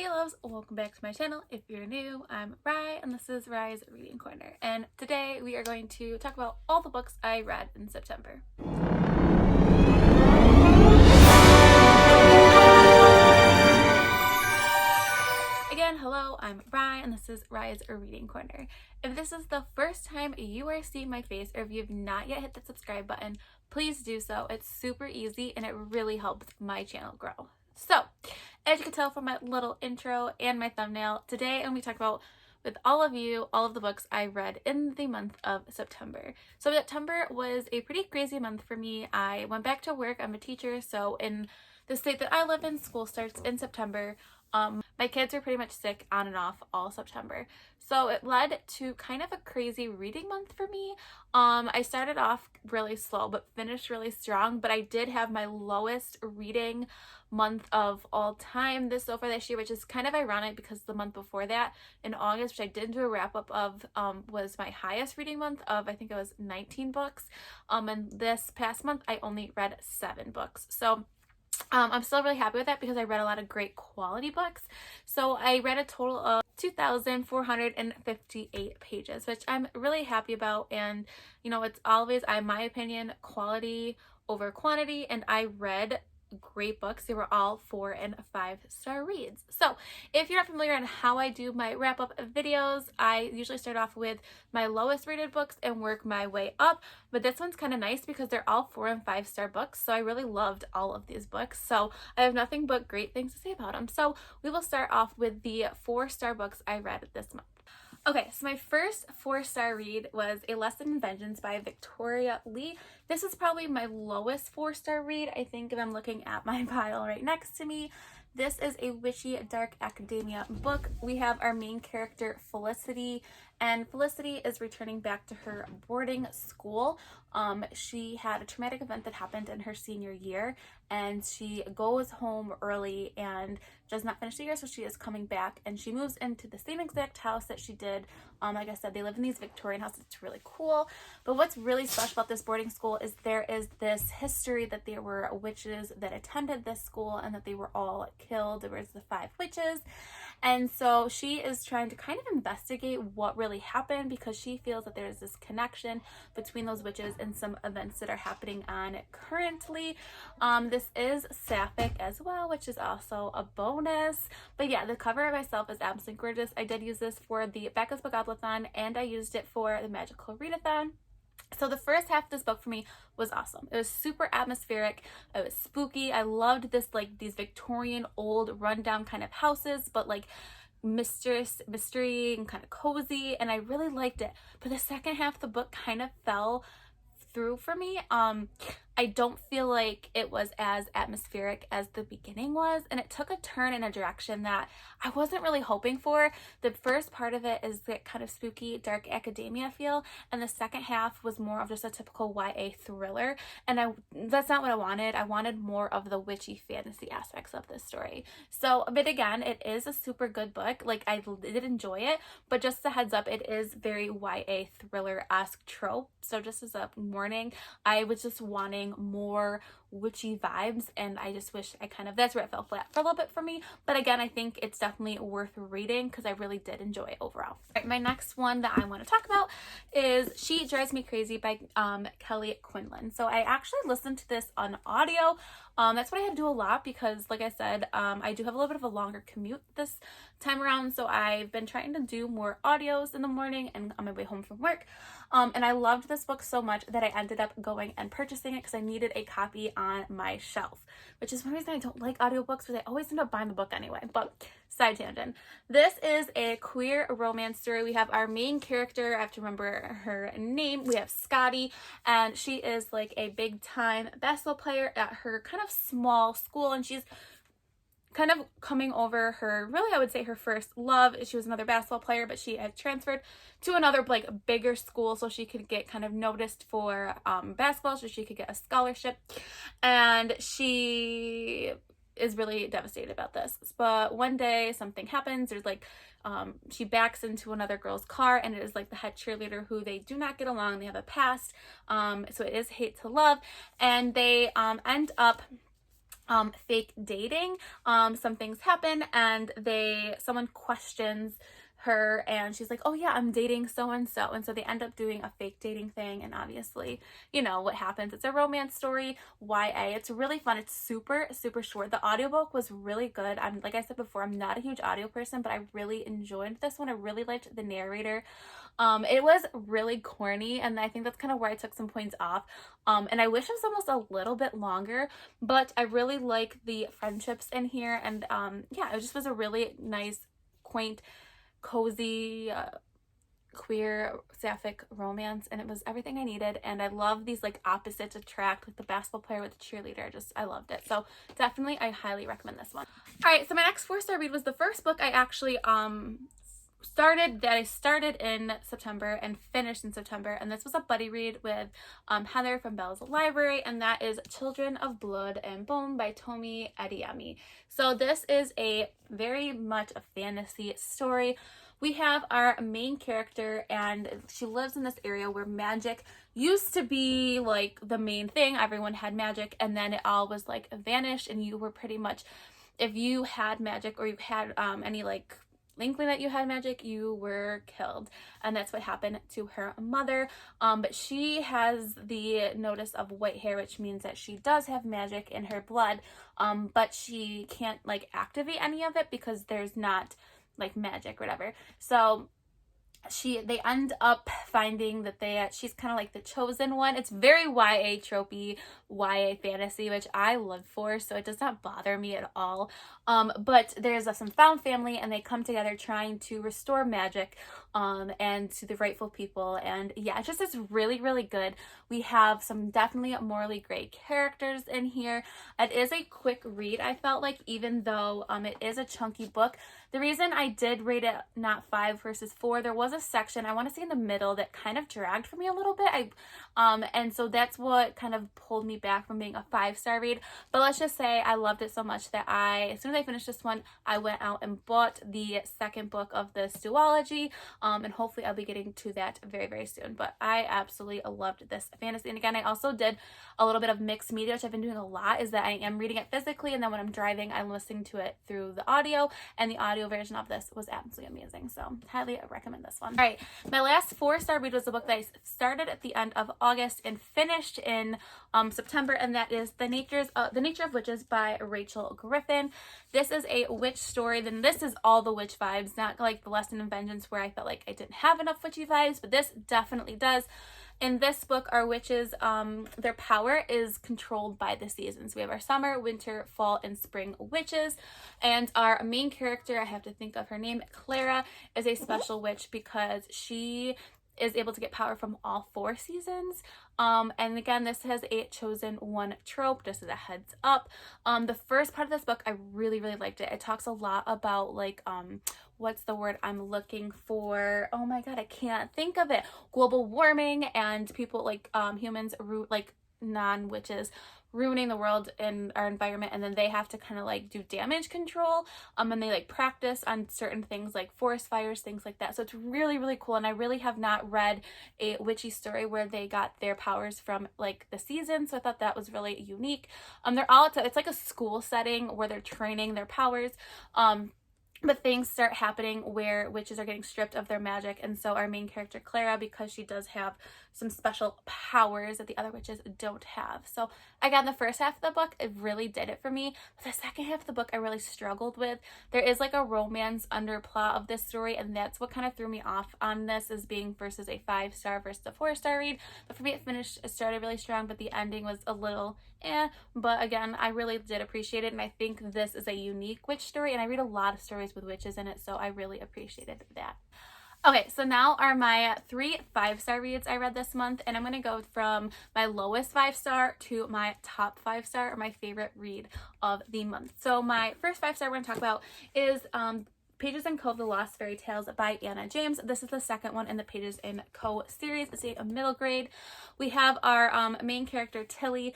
Hey loves, welcome back to my channel. If you're new, I'm Rye and this is Rye's Reading Corner. And today we are going to talk about all the books I read in September. Again, hello, I'm Rye and this is Rye's Reading Corner. If this is the first time you are seeing my face or if you've not yet hit the subscribe button, please do so. It's super easy and it really helps my channel grow. So, as you can tell from my little intro and my thumbnail, today I'm going to talk about with all of you all of the books I read in the month of September. So September was a pretty crazy month for me. I went back to work. I'm a teacher, so in the state that I live in, school starts in September. My kids were pretty much sick on and off all September. So it led to kind of a crazy reading month for me. I started off really slow but finished really strong, but I did have my lowest reading month of all time so far this year, which is kind of ironic because the month before that in August, which I did do a wrap up of, was my highest reading month of, I think it was 19 books. And this past month I only read 7 books. So I'm still really happy with that because I read a lot of great quality books. So I read a total of 2,458 pages, which I'm really happy about. And you know, it's always, in my opinion, quality over quantity, and I read great books. They were all 4- and 5-star reads. So if you're not familiar on how I do my wrap-up videos, I usually start off with my lowest rated books and work my way up, but this one's kind of nice because they're all 4- and 5-star books, so I really loved all of these books, so I have nothing but great things to say about them. So we will start off with the 4-star books I read this month. Okay, so my first 4-star read was A Lesson in Vengeance by Victoria Lee. This is probably my lowest 4-star read. I think if I'm looking at my pile right next to me, this is a witchy dark academia book. We have our main character Felicity, and Felicity is returning back to her boarding school. She had a traumatic event that happened in her senior year, and she goes home early and does not finish the year, so she is coming back, and she moves into the same exact house that she did. Like I said, they live in these Victorian houses. It's really cool. But what's really special about this boarding school is there is this history that there were witches that attended this school and that they were all killed. There was the 5 witches. And so she is trying to kind of investigate what really happened because she feels that there's this connection between those witches and some events that are happening on currently. This is sapphic as well, which is also a bonus. But yeah, the cover myself is absolutely gorgeous. I did use this for the bookoplathon and I used it for the magical readathon. So the first half of this book for me was awesome. It was super atmospheric. It was spooky. I loved this, like, these Victorian old rundown kind of houses, but like mystery and kind of cozy, and I really liked it. But the second half of the book kind of fell through for me. I don't feel like it was as atmospheric as the beginning was, and it took a turn in a direction that I wasn't really hoping for. The first part of it is that kind of spooky, dark academia feel, and the second half was more of just a typical YA thriller, and that's not what I wanted. I wanted more of the witchy fantasy aspects of this story. So, but again, it is a super good book. Like, I did enjoy it, but just a heads up, it is very YA thriller-esque trope. So just as a warning, I was just wanting more witchy vibes, and I just wish that's where it fell flat for a little bit for me. But again, I think it's definitely worth reading because I really did enjoy it overall. All right, my next one that I want to talk about is She Drives Me Crazy by Kelly Quinlan. So I actually listened to this on audio. That's what I had to do a lot because, like I said, I do have a little bit of a longer commute this time around, so I've been trying to do more audios in the morning and on my way home from work. And I loved this book so much that I ended up going and purchasing it because I needed a copy on my shelf, which is one reason I don't like audiobooks because I always end up buying the book anyway. But side tangent. This is a queer romance story. We have our main character, I have to remember her name. We have Scotty, and she is like a big time basketball player at her kind of small school, and she's kind of coming over her, really I would say her first love. She was another basketball player, but she had transferred to another like bigger school so she could get kind of noticed for basketball, so she could get a scholarship, and she is really devastated about this. But one day something happens. There's like she backs into another girl's car, and it is like the head cheerleader who they do not get along. They have a past, so it is hate to love, and they end up fake dating. Some things happen and someone questions her and she's like, oh yeah, I'm dating so and so they end up doing a fake dating thing, and obviously you know what happens. It's a romance story, YA. It's really fun. It's super short. The audiobook was really good. I'm, like I said before, I'm not a huge audio person, but I really enjoyed this one. I really liked the narrator. It was really corny, and I think that's kind of where I took some points off. And I wish it was almost a little bit longer, but I really like the friendships in here, and yeah, it just was a really nice, quaint, cozy, queer sapphic romance, and it was everything I needed. And I love these like opposites attract, with the basketball player with the cheerleader. I loved it. So definitely I highly recommend this one. All right, so my next 4-star read was the first book I actually started in September and finished in September, and this was a buddy read with Heather from Bell's Library, and that is Children of Blood and Bone by Tomi Adeyemi. So this is a very much a fantasy story. We have our main character, and she lives in this area where magic used to be like the main thing. Everyone had magic, and then it all was like vanished, and you were pretty much, if you had magic or you had any like inkling that you had magic, you were killed. And that's what happened to her mother. But she has the notice of white hair, which means that she does have magic in her blood, but she can't like activate any of it because there's not like magic or whatever. So they end up finding that she's kind of like the chosen one. It's very YA tropey, YA fantasy, which I live for, so it does not bother me at all. But there's some found family, and they come together trying to restore magic and to the rightful people. And yeah, it just is really good. We have some definitely morally great characters in here. It is a quick read, I felt like, even though it is a chunky book. The reason I did rate it not 5 versus 4, there was a section, I want to say in the middle, that kind of dragged for me a little bit. And so that's what kind of pulled me back from being a 5-star read. But let's just say I loved it so much that as soon as I finished this one, I went out and bought the second book of this duology. And hopefully I'll be getting to that very soon. But I absolutely loved this fantasy. And again, I also did a little bit of mixed media, which I've been doing a lot, is that I am reading it physically, and then when I'm driving, I'm listening to it through the audio, and the audio version of this was absolutely amazing. So highly recommend this one. All right, my last 4-star read was a book that I started at the end of August and finished in September, and that is The Nature of Witches by Rachel Griffin. This is a witch story. Then this is all the witch vibes, not like The Lesson in Vengeance, where I felt like I didn't have enough witchy vibes, but this definitely does. In this book, our witches, their power is controlled by the seasons. We have our summer, winter, fall, and spring witches. And our main character, I have to think of her name, Clara, is a special witch because she is able to get power from all 4 seasons. And again, this has a chosen one trope, just as a heads up. The first part of this book, I really liked it. It talks a lot about like, what's the word I'm looking for? Oh my god, I can't think of it. Global warming and people like humans, like non-witches, ruining the world and our environment, and then they have to kind of like do damage control, and they like practice on certain things like forest fires, things like that. So it's really cool, and I really have not read a witchy story where they got their powers from like the season, so I thought that was really unique. It's like a school setting where they're training their powers, but things start happening where witches are getting stripped of their magic, and so our main character Clara, because she does have some special powers that the other witches don't have. So again, the first half of the book, it really did it for me, but the second half of the book I really struggled with. There is like a romance underplot of this story, and that's what kind of threw me off on this, as being versus a 5-star versus a 4-star read. But for me, it started really strong, but the ending was a little but again, I really did appreciate it, and I think this is a unique witch story, and I read a lot of stories with witches in it, so I really appreciated that. Okay, so now are my 3 5-star reads I read this month, and I'm going to go from my lowest 5-star to my top 5-star, or my favorite read of the month. So my first 5-star we're going to talk about is Pages & Co. The Lost Fairy Tales by Anna James. This is the second one in the Pages & Co. series. It's a middle grade. We have our main character Tilly.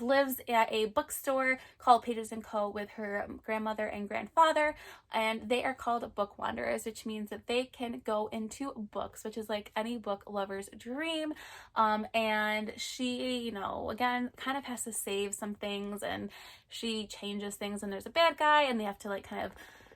lives at a bookstore called Pages & Co. with her grandmother and grandfather, and they are called book wanderers, which means that they can go into books, which is like any book lover's dream. And she, you know, again, kind of has to save some things, and she changes things when there's a bad guy, and they have to like kind of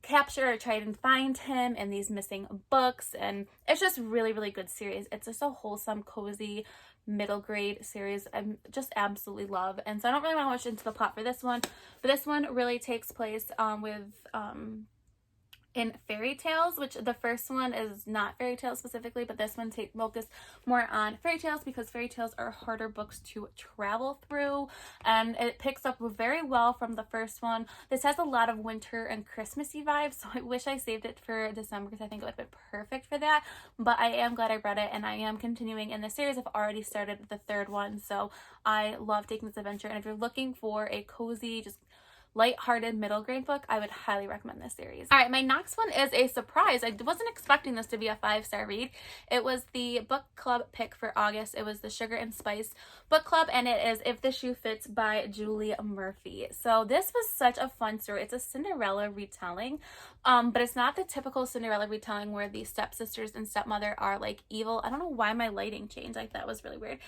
capture or try and find him in these missing books. And it's just really, really good series. It's just a wholesome, cozy middle grade series I just absolutely love. And so I don't really want to watch into the plot for this one, but this one really takes place in fairy tales, which the first one is not fairy tales specifically, but this one focus more on fairy tales because fairy tales are harder books to travel through, and it picks up very well from the first one. This has a lot of winter and Christmassy vibes, so I wish I saved it for December because I think it would have been perfect for that, but I am glad I read it, and I am continuing in the series. I've already started the third one, so I love taking this adventure, and if you're looking for a cozy, just light-hearted middle grade book, I would highly recommend this series. All right, my next one is a surprise. I wasn't expecting this to be a 5-star read. It was the book club pick for August. It was the Sugar and Spice book club, and it is If the Shoe Fits by Julie Murphy. So this was such a fun story. It's a Cinderella retelling, but it's not the typical Cinderella retelling where the stepsisters and stepmother are like evil. I don't know why my lighting changed. Like, that was really weird.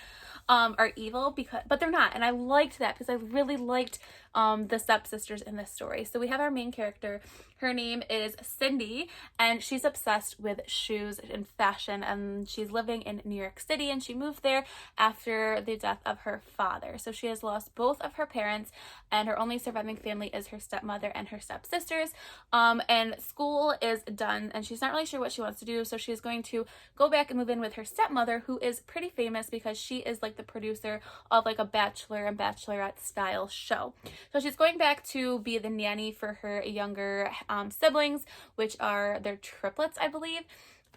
Are evil, but they're not, and I liked that because I really liked the stepsisters in this story. So we have our main character. Her name is Cindy, and she's obsessed with shoes and fashion, and she's living in New York City, and she moved there after the death of her father. So she has lost both of her parents, and her only surviving family is her stepmother and her stepsisters. And school is done, and she's not really sure what she wants to do, so she's going to go back and move in with her stepmother, who is pretty famous because she is like the producer of like a Bachelor and Bachelorette style show. So she's going back to be the nanny for her younger siblings, which are their triplets, I believe.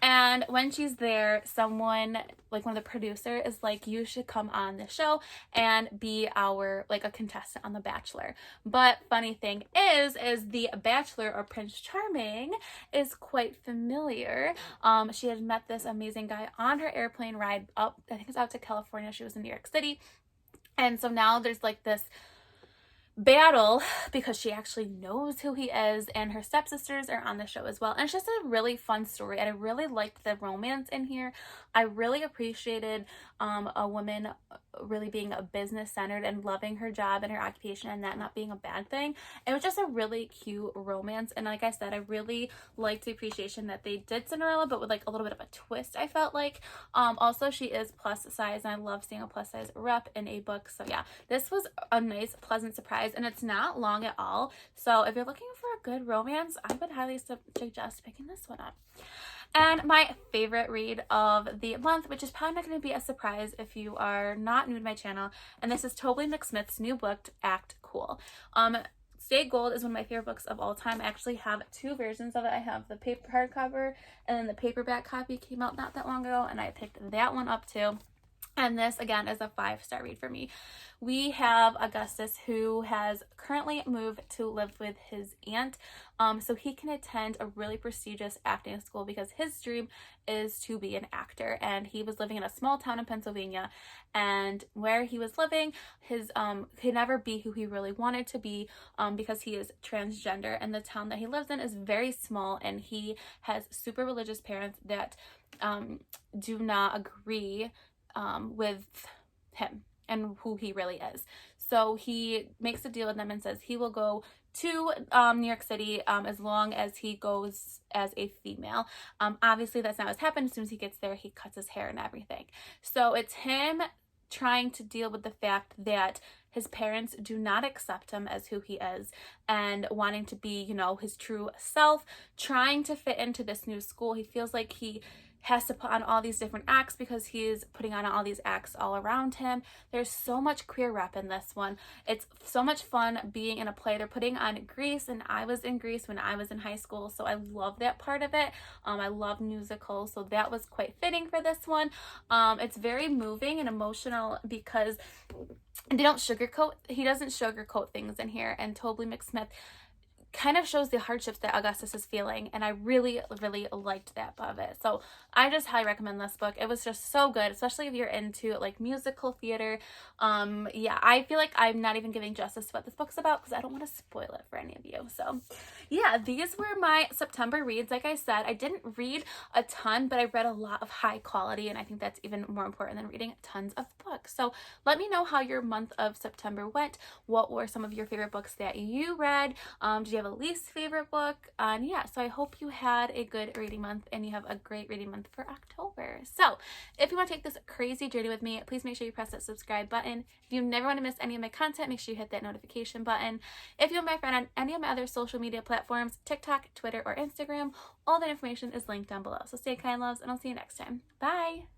And when she's there, someone, like one of the producers, is like, you should come on the show and be like a contestant on The Bachelor. But funny thing is the Bachelor, or Prince Charming, is quite familiar. She had met this amazing guy on her airplane ride up, I think it's out to California. She was in New York City. And so now there's like this battle because she actually knows who he is, and her stepsisters are on the show as well. And it's just a really fun story, and I really liked the romance in here. I really appreciated a woman really being a business centered and loving her job and her occupation, and that not being a bad thing. It was just a really cute romance, and like I said, I really liked the appreciation that they did Cinderella, but with like a little bit of a twist, I felt like. Also, she is plus size, and I love seeing a plus size rep in a book. So yeah, this was a nice, pleasant surprise, and it's not long at all. So if you're looking for a good romance, I would highly suggest picking this one up. And my favorite read of the month, which is probably not going to be a surprise if you are not new to my channel, and this is Tobey McSmith's new book, Act Cool. Stay Gold is one of my favorite books of all time. I actually have two versions of it. I have the paper hardcover, and then the paperback copy came out not that long ago, and I picked that one up too. And this, again, is a 5-star read for me. We have Augustus, who has currently moved to live with his aunt, so he can attend a really prestigious acting school because his dream is to be an actor. And he was living in a small town in Pennsylvania, and where he was living, his could never be who he really wanted to be because he is transgender. And the town that he lives in is very small, and he has super religious parents that do not agree with him and who he really is. So he makes a deal with them and says he will go to New York City as long as he goes as a female. Obviously that's not what's happened. As soon as he gets there, he cuts his hair and everything. So it's him trying to deal with the fact that his parents do not accept him as who he is, and wanting to be, you know, his true self, trying to fit into this new school. He feels like he has to put on all these different acts because he is putting on all these acts all around him. There's so much queer rep in this one. It's so much fun being in a play. They're putting on Grease, and I was in Grease when I was in high school, so I love that part of it. I love musicals, so that was quite fitting for this one. It's very moving and emotional because he doesn't sugarcoat things in here, and Tobey McSmith kind of shows the hardships that Augustus is feeling, and I really, really liked that of it. So I just highly recommend this book. It was just so good, especially if you're into like musical theater. Yeah, I feel like I'm not even giving justice to what this book's about because I don't want to spoil it for any of you. So yeah, these were my September reads. Like I said, I didn't read a ton, but I read a lot of high quality, and I think that's even more important than reading tons of books. So let me know how your month of September went. What were some of your favorite books that you read? Did you have a least favorite book? Yeah, so I hope you had a good reading month and you have a great reading month for October. So if you want to take this crazy journey with me, please make sure you press that subscribe button. If you never want to miss any of my content, make sure you hit that notification button. If you're my friend on any of my other social media platforms, TikTok, Twitter, or Instagram, all that information is linked down below. So stay kind, loves, and I'll see you next time. Bye!